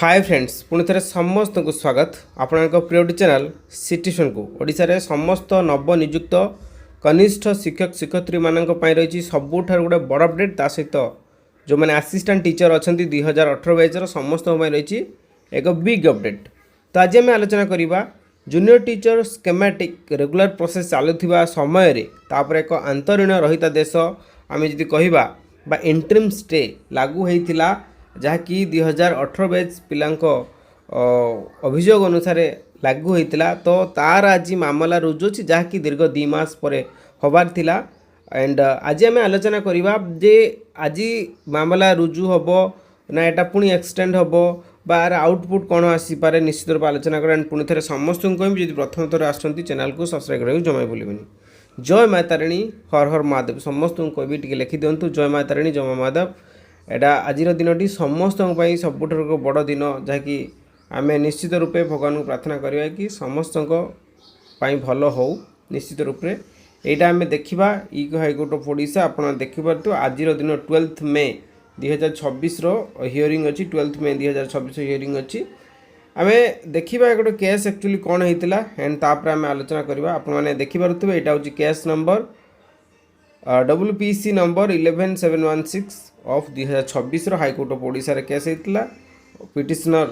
Hi friends पुणी थे समस्त को स्वागत आपण प्रिय चैनल सिटीजन को ओडिशा रे समस्त नवनियुक्त कनिष्ठ शिक्षक शिक्षयित्री मान रही सबुठ गोटे बड़ अपडेट ता सहित जो मैंने आसिस्टेंट टीचर अच्छा 2018 बैचर समस्त रही एक बिग अपडेट। तो आज आम आलोचना करवा junior teacher schematic regular process चलुवा समय तापर एक अंतरीण रहित देश आम जी कह इंटरिम स्टे लागू होता जहाँकि 2018 बैच पिलांको अभियोग अनुसार लागू होता। तो तार आज मामला रुजु अच्छी जहाँकि दीर्घ 2 मास पर हबार थिला एंड आज आम आलोचना करवा जे आज मामला रुजु हम ना एटा पुणी एक्सटेंड हम बार आउटपुट कौन आसीपे निश्चित रूप आलोचना कर पुणी थे समस्त कहबी जब प्रथम थर आसुँच चैनल को सब्सक्राइब करा जमा भूलि। जय माँ तारिणी हर हर महादेव समस्त कहबी टे लिखि दिंतु जय माँ तारिणी जय महादेव। एटा आज दिन समस्त सबुठ बड़ दिन जहाँकि आम निश्चित रूपे भगवान को प्रार्थना करवा कि समस्त भल हो निश्चित रूपे यहाँ आम देखा इको हाईकोर्ट ऑफ ओडिशा आप देखिपे आज दिन 12 मे 2026 हियरिंग अच्छी 12 मे 2026 हियरिंग अच्छी आम देखा गोटे केस एक्चुअली कौन होता एंड तापर आम आलोचना करवा आपने देखिपे यहाँ हूँ case number WPC number 11716 of 2026 high court of Odisha रे केस होता पिटिशनर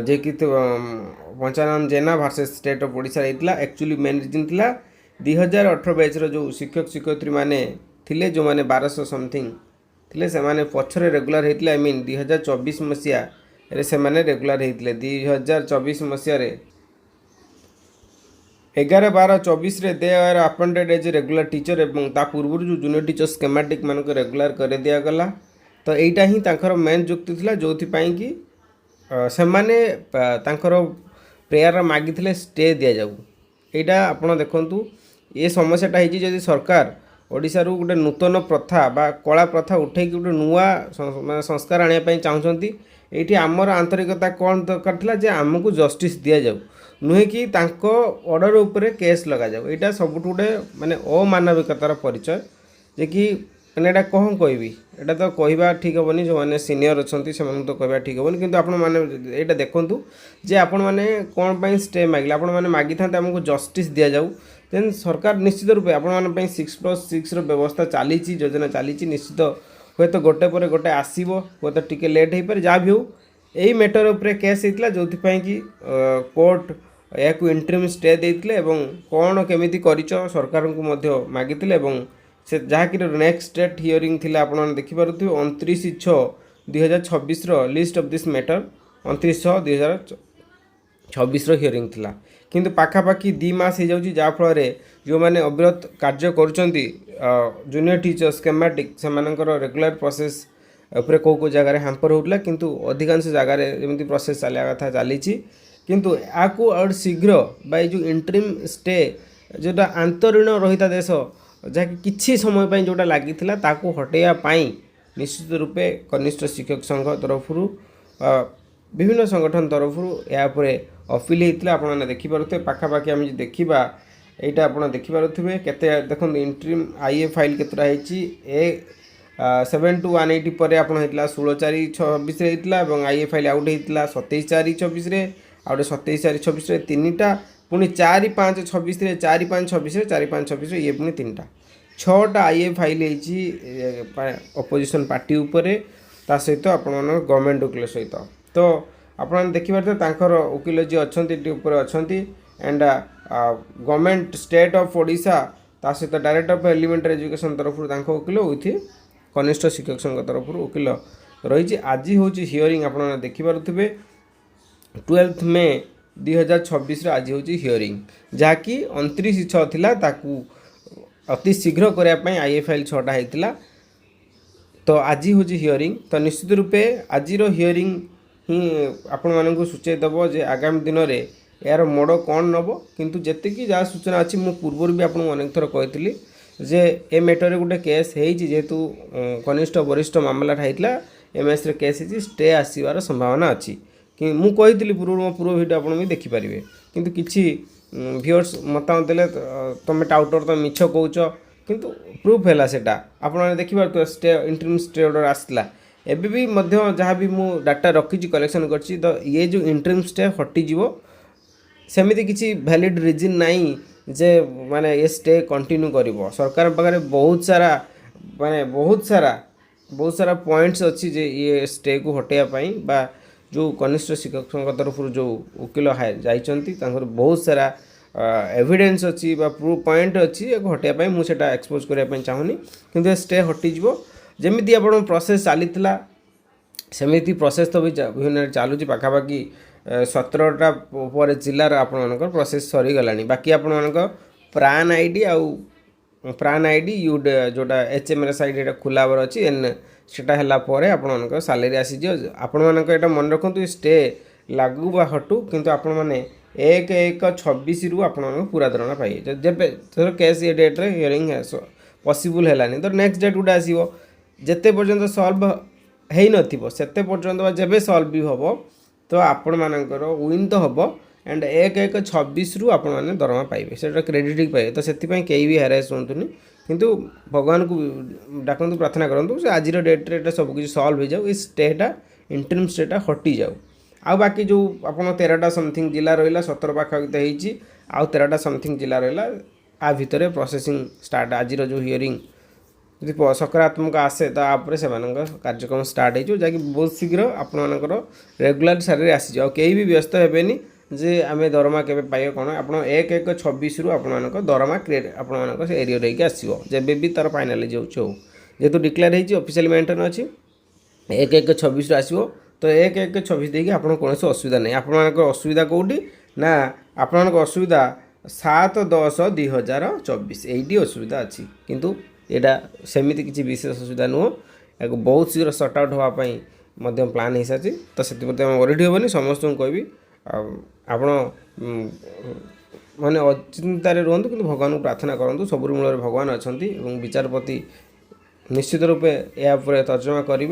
जे कि पंचानन जेना वर्सेस स्टेट ऑफ ओडिशा होता। एक्चुअली मेन रिजन था 2018 बैच जो शिक्षक शिक्षयित्री माने थिले जो माने 1200 समथिंग थिले से माने पछरे रेगुलर होते आई मीन 2024 मसीहा रे से माने रेगुलर होते 2024 मसीहा रे 11/12/24 they are appointed as regular teacher एवं ता पूर्व जो जूनियर टीचर स्केमेटिक मान को रेगुलर कर दिगला। तो यहाँ ही तांकर मेन जुक्ति थिला जो कि से माने तांकर प्रेयर मागिथिले स्टे दिया जाऊ। यहाँ आपण देखंतु ये समस्याटा है जदि सरकार ओडिशा रू गोटे नूतन प्रथा बा कला प्रथा उठे गोटे नुआ संस्कार आने चाहते ये आमर आंतरिकता कौन दरकार था जे आमको जस्टिस दि जाऊ नुहे कि तांको ऑर्डर उपरे केस लगा जाऊ। यहाँ सब गोटे माने अमानविकतार परिचय जे कि मैंने कौन कहबी एटा तो कहवा ठीक हेनी जो मैंने सीनियर अच्छा से तो कहवा ठीक हेनी किंतु आपण मैंने यहाँ देखूँ जे आपण मैंने कौन पर स्टे मागिले आपण मैंने मागी था आमको जस्टिस दि जाऊ देन सरकार निश्चित रूपे आपण 6+6 व्यवस्था चली योजना चली निश्चित हे तो गोटे पर गोटे आसो हे तो टी लेट हो पारे जहाँ भी हो यही मैटर उपर केस होता जो कि कोर्ट या इंटरिम स्टे देते कौन केमी कर सरकार को मागिले से जहाँकि नेक्स्ट डेट हियरिंग थी आप देखिपे 29/6/2026 list of this matter 29/6/2026 hearing थिला किंतु पाखापाखि 2 मास हो जाऊँगी जहाँफल जो मैंने अविरत कार्य जूनियर टीचर स्केमेटिक से रेगुलर प्रोसेस उपरे को जगार हैम्पर होता किंतु अधिकांश जगार जमी प्रोसेस चलिया कथा चली किंतु आपको और शीघ्र बाय जो इंटरिम स्टे जोटा आंतरीण रहिता देश जहाँकि किसी समय जोटा लगी हटाइवाई निश्चित रूपे कनिष्ठ शिक्षक संघ तरफ विभिन्न संगठन तरफ यापर अपील होता आपने देखिपे पाखापाखि आम देखा यहाँ आप देखिपे केते देखो इंटरिम आईए फाइल केतटा है 7/180 पर आप 16/4/26 होता आईए फाइल आउट होता 27/4/26 आउटे 27/4/26 3टा पुणी 4/5/26 4/5/26 4/5/26 ये पुणी 3टा 6टा आईए फाइल होती अपोजिशन पार्टी उपरे ता सहित आपण गवर्नमेंट वकिल सहित। तो आपने देखिपे वकिल जी अच्छा and government state of Odisha ता सहित डायरेक्टर ऑफ एलिमेंटरी एजुकेशन तरफ वकिल विथ कनिष्ठ शिक्षक संघ तरफ वकिल रही। आज हूँ हियरिंग आप देखिपे 12 मे 2026 आज हूँ हियरिंग जहाँकि 29/6 थिला ताकू अति शीघ्र करने आईए फाइल 6टा होता। तो आज हूँ हियरिंग तो निश्चित रूपे आज हियरिंग ही आपण मानक सूचईदेव जे आगामी दिन में यार मोड़ कौन नब किंतु जी जहाँ सूचना अच्छी मु पूर्व भी आपको अनेक थर कही जे ए मैटर गोटे केस जेहेतु कनिष्ठ वरिष्ठ मामला होता एमएस केस स्टे आसबार संभावना अच्छी कि मुझे कही पूर्व मो पूर्व भिडियो आप भी देखिपारे किंतु किसी व्यूअर्स मतामत देले तुम टाउटर तुम मिछ कौच किंतु प्रूफ है सेटा आपने देखिए स्टे इंटरिम स्टे ऑर्डर आसला ଏବେ ବି ମଧ୍ୟ ଯାହା ବି ମୁଁ डाटा रखी कलेक्शन करछि तो ये जो इंटरिम स्टे हटिଯିବ सेମିତି କିଛି भैलिड रिजन नहीं जे माने ये स्टे कंटिन्यू करिवो सरकार पाखरे बहुत सारा पॉइंट्स अच्छी जे ये स्टे को हटेया पाई बा जो कनिष्ठ शिक्षक तरफ जो वकिल जाइछंती तांकर बहुत सारा एविडेंस अच्छी बा प्रूफ पॉइंट अच्छी हटाया पाई मुझे एक्सपोज करने चाहूनी किंतु स्टे हटिଯିବ जेमिति आपण प्रोसेस चलीथिला सेमिति प्रोसेस तो भी विभिन्न चलुची पाखापाखि 17टा पर जिलार आपणकर प्रोसेस सरीगला बाकी आपण प्राण आईडी आउ प्राण आईडी यूड जोटा HMRS आईडी खुलाबर अच्छी एन सेटा है आपण सालेरी आसीज आपण मानक मन रखु स्टे लागू बा हटू किंतु आपण मैंने 1/1/26 रु आपण पूरा दरमाहा पाइए जब थोड़ा केस ये डेट्रे हियरिंग पॉसिबल है तो नेक्स्ट डेट गुटा आसो जिते पर्यंत सल्व हो नते पर्यंत जब सल्व भी हम तो आपण मानकर विन तो हम एंड 1/1/26 रु आपण मैंने दरमा पाइबे से क्रेडिट पाइबे तो से कहीं भी हेरास होतुनि किंतु भगवान को डाकतु प्रार्थना करूँ से आज डेट्रे सब किसी सल्व हो जाऊ स्टेटा इंटरिम स्टेटा हटि जाऊ आ बाकी जो आप 13टा समथिंग जिला रहा 17 पाखापाखि आउ 13टा समथिंग जिला रहा आ भितर प्रोसेसिंग स्टार्ट आज जो हियरिंग यदि सकारात्मक आसे तो आप कार्यक्रम स्टार्ट हो जहाँकि बहुत शीघ्र आपर रेगुलर सारे आसी कहीं भी व्यस्त हेनी जे आम दरमा के पाइबे कौन आप 1/1/26 रु आप दरमा क्रिएट आप एरिया रही आसो जब भी तार फाइनालाइज हो जेहेतु डिक्लेयर होफिशियल मेंटेन अच्छी 1/1/26 आसो तो 1/1/26 देखिए आप कौन असुविधा नहीं आप असुविधा कौटी ना आपण असुविधा 7/10/2024 यही असुविधा अच्छी किंतु यहाँ सेमती किसी विशेष असुविधा नुह या बहुत शीघ्र सर्ट आउट होगापाई प्लान हो सारी तो से वरीड हेनी समस्त कहबी आप माने अचिंतार रुहतु कि भगवान को प्रार्थना करूँ सब मूल भगवान अच्छा विचारपति निश्चित रूपे या तर्जमा करेंगे।